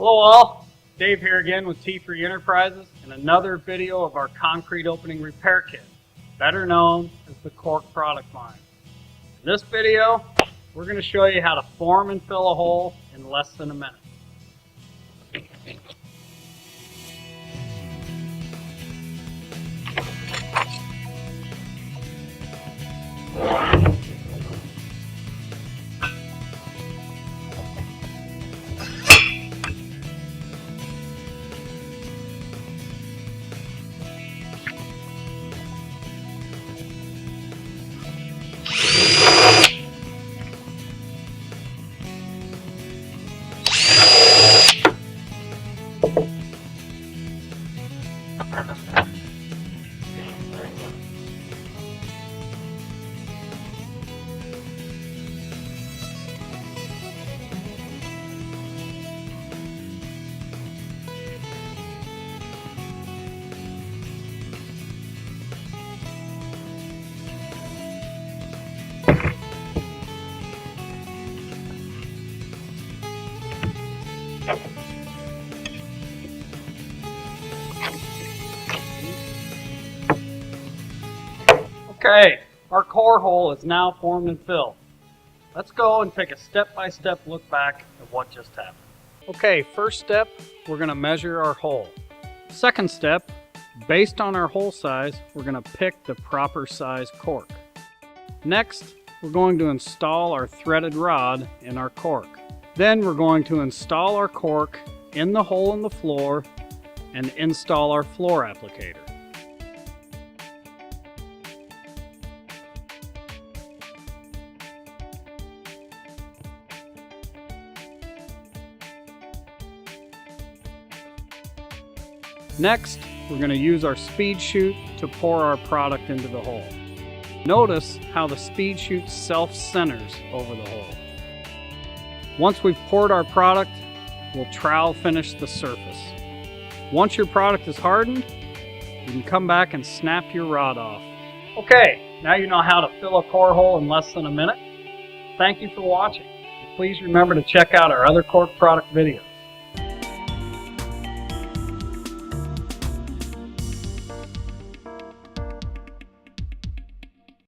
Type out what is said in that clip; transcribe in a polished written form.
Hello all, Dave here again with T3 Enterprises and another video of our concrete opening repair kit, better known as the Cork product line. In this video, we're going to show you how to form and fill a hole in less than a minute. Okay, our core hole is now formed and filled. Let's go and take a step-by-step look back at what just happened. Okay, first step, we're going to measure our hole. Second step, based on our hole size, we're going to pick the proper size cork. Next, we're going to install our threaded rod in our cork. Then we're going to install our cork in the hole in the floor and install our floor applicator. Next, we're going to use our speed chute to pour our product into the hole. Notice how the speed chute self-centers over the hole. Once we've poured our product, we'll trowel finish the surface. Once your product is hardened, you can come back and snap your rod off. Okay, now you know how to fill a core hole in less than a minute. Thank you for watching. Please remember to check out our other Cork product videos.